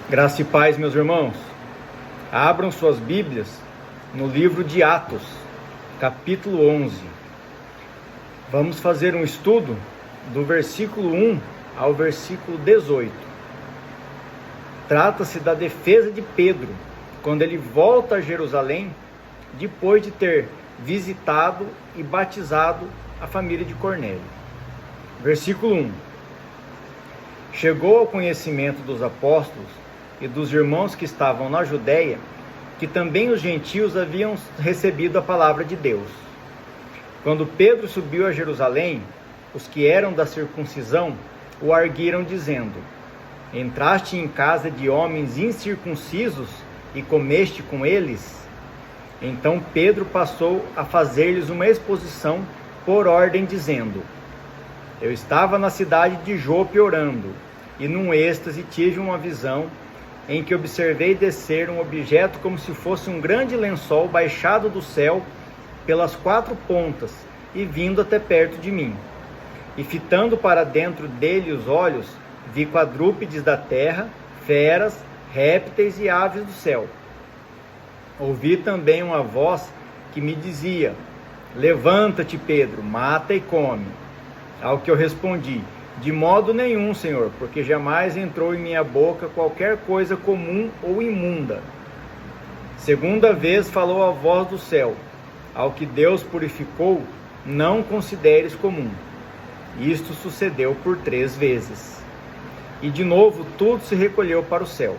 Graça e paz, meus irmãos. Abram suas Bíblias no livro de Atos, capítulo 11. Vamos fazer um estudo do versículo 1 ao versículo 18. Trata-se da defesa de Pedro, quando ele volta a Jerusalém, depois de ter visitado e batizado a família de Cornélio. Versículo 1. Chegou ao conhecimento dos apóstolos e dos irmãos que estavam na Judéia, que também os gentios haviam recebido a palavra de Deus. Quando Pedro subiu a Jerusalém, os que eram da circuncisão o arguiram, dizendo: Entraste em casa de homens incircuncisos e comeste com eles? Então Pedro passou a fazer-lhes uma exposição por ordem, dizendo: Eu estava na cidade de Jope orando, e num êxtase tive uma visão, em que observei descer um objeto como se fosse um grande lençol baixado do céu pelas quatro pontas e vindo até perto de mim. E fitando para dentro dele os olhos, vi quadrúpedes da terra, feras, répteis e aves do céu. Ouvi também uma voz que me dizia: Levanta-te, Pedro, mata e come. Ao que eu respondi: De modo nenhum, Senhor, porque jamais entrou em minha boca qualquer coisa comum ou imunda. Segunda vez falou a voz do céu: Ao que Deus purificou, não consideres comum. Isto sucedeu por 3 vezes. E de novo tudo se recolheu para o céu.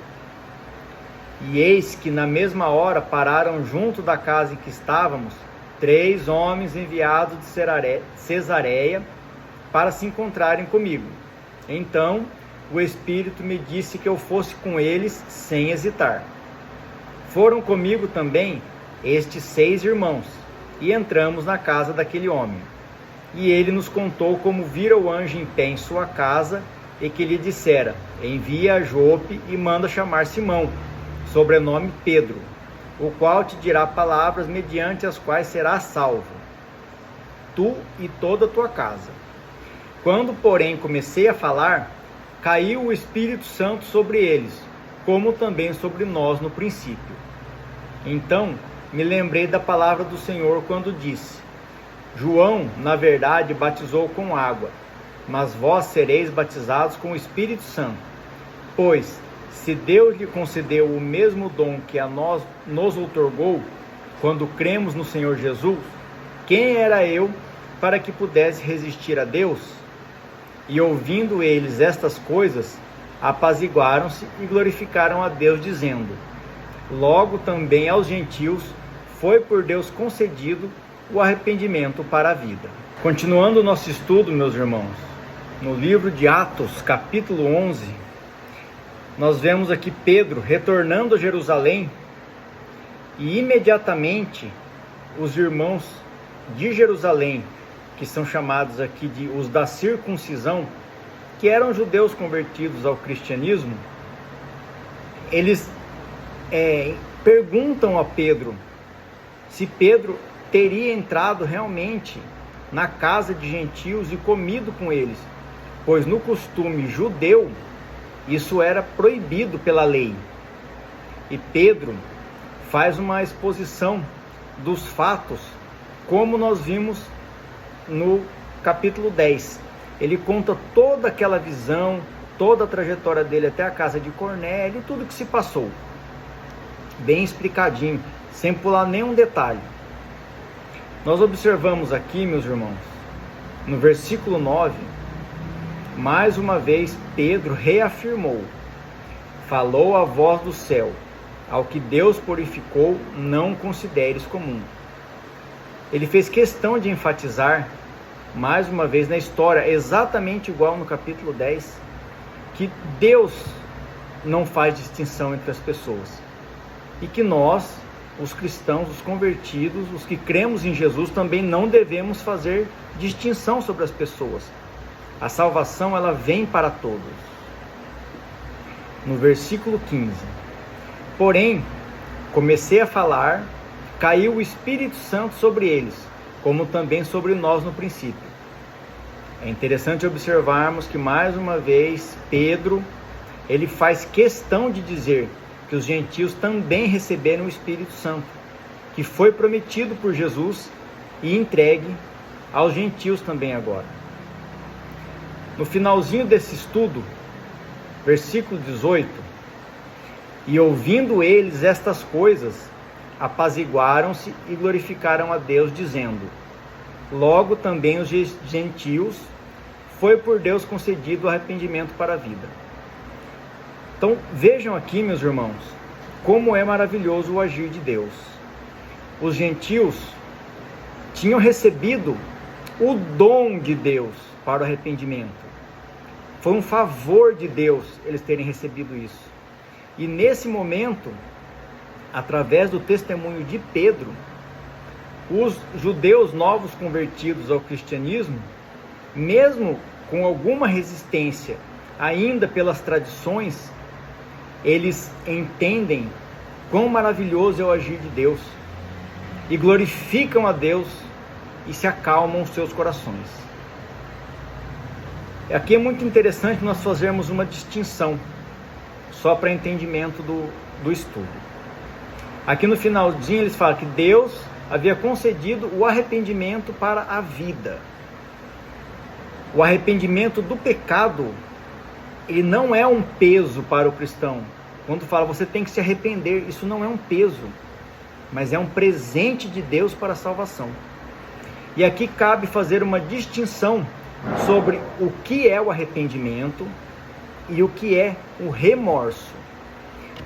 E eis que na mesma hora pararam junto da casa em que estávamos 3 homens enviados de Cesareia para se encontrarem comigo. Então o Espírito me disse que eu fosse com eles sem hesitar. Foram comigo também estes 6 irmãos, e entramos na casa daquele homem. E ele nos contou como vira o anjo em pé em sua casa, e que lhe dissera: Envia a Jope e manda chamar Simão, sobrenome Pedro, o qual te dirá palavras mediante as quais serás salvo, tu e toda a tua casa. Quando, porém, comecei a falar, caiu o Espírito Santo sobre eles, como também sobre nós no princípio. Então me lembrei da palavra do Senhor quando disse: João, na verdade, batizou com água, mas vós sereis batizados com o Espírito Santo. Pois, se Deus lhe concedeu o mesmo dom que a nós nos outorgou, quando cremos no Senhor Jesus, quem era eu para que pudesse resistir a Deus? E ouvindo eles estas coisas, apaziguaram-se e glorificaram a Deus, dizendo: Logo também aos gentios foi por Deus concedido o arrependimento para a vida. Continuando o nosso estudo, meus irmãos, no livro de Atos, capítulo 11, nós vemos aqui Pedro retornando a Jerusalém, e imediatamente os irmãos de Jerusalém, que são chamados aqui de os da circuncisão, que eram judeus convertidos ao cristianismo, eles perguntam a Pedro se Pedro teria entrado realmente na casa de gentios e comido com eles, pois no costume judeu isso era proibido pela lei. E Pedro faz uma exposição dos fatos, como nós vimos no capítulo 10. Ele conta toda aquela visão, toda a trajetória dele até a casa de Cornélio, tudo que se passou, bem explicadinho, sem pular nenhum detalhe. Nós observamos aqui, meus irmãos, no versículo 9, mais uma vez Pedro reafirmou: Falou a voz do céu: Ao que Deus purificou, não consideres comum. Ele fez questão de enfatizar, mais uma vez na história, exatamente igual no capítulo 10, que Deus não faz distinção entre as pessoas. E que nós, os cristãos, os convertidos, os que cremos em Jesus, também não devemos fazer distinção sobre as pessoas. A salvação, ela vem para todos. No versículo 15: Porém, comecei a falar, caiu o Espírito Santo sobre eles, como também sobre nós no princípio. É interessante observarmos que mais uma vez Pedro ele faz questão de dizer que os gentios também receberam o Espírito Santo, que foi prometido por Jesus e entregue aos gentios também agora. No finalzinho desse estudo, versículo 18: e ouvindo eles estas coisas, apaziguaram-se e glorificaram a Deus, dizendo: logo também os gentios foi por Deus concedido o arrependimento para a vida. Então vejam aqui, meus irmãos, como é maravilhoso o agir de Deus. Os gentios tinham recebido o dom de Deus para o arrependimento. Foi um favor de Deus eles terem recebido isso. E nesse momento, através do testemunho de Pedro, os judeus novos convertidos ao cristianismo, mesmo com alguma resistência ainda pelas tradições, eles entendem quão maravilhoso é o agir de Deus e glorificam a Deus e se acalmam os seus corações. Aqui é muito interessante nós fazermos uma distinção, só para entendimento do estudo. Aqui no finalzinho eles falam que Deus havia concedido o arrependimento para a vida. O arrependimento do pecado, ele não é um peso para o cristão. Quando fala você tem que se arrepender, isso não é um peso, mas é um presente de Deus para a salvação. E aqui cabe fazer uma distinção sobre o que é o arrependimento e o que é o remorso.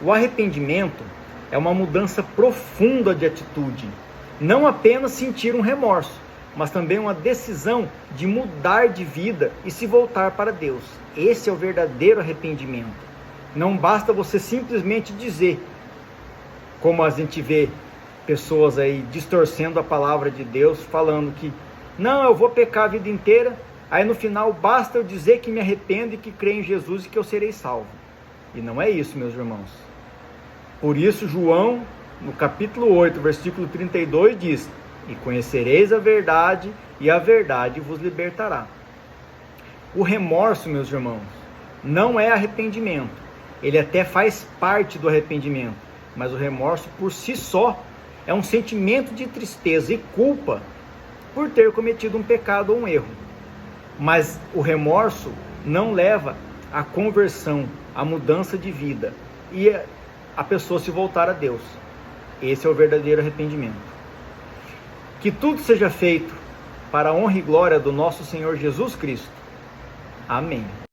O arrependimento é uma mudança profunda de atitude, não apenas sentir um remorso, mas também uma decisão de mudar de vida e se voltar para Deus. Esse é o verdadeiro arrependimento. Não basta você simplesmente dizer, como a gente vê pessoas aí distorcendo a palavra de Deus, falando que não, eu vou pecar a vida inteira, aí no final basta eu dizer que me arrependo e que creio em Jesus e que eu serei salvo. E não é isso, meus irmãos. Por isso João, no capítulo 8, versículo 32, diz: e conhecereis a verdade, e a verdade vos libertará. O remorso, meus irmãos, não é arrependimento. Ele até faz parte do arrependimento, mas o remorso por si só é um sentimento de tristeza e culpa por ter cometido um pecado ou um erro. Mas o remorso não leva à conversão, à mudança de vida e a pessoa se voltar a Deus. Esse é o verdadeiro arrependimento. Que tudo seja feito para a honra e glória do nosso Senhor Jesus Cristo. Amém.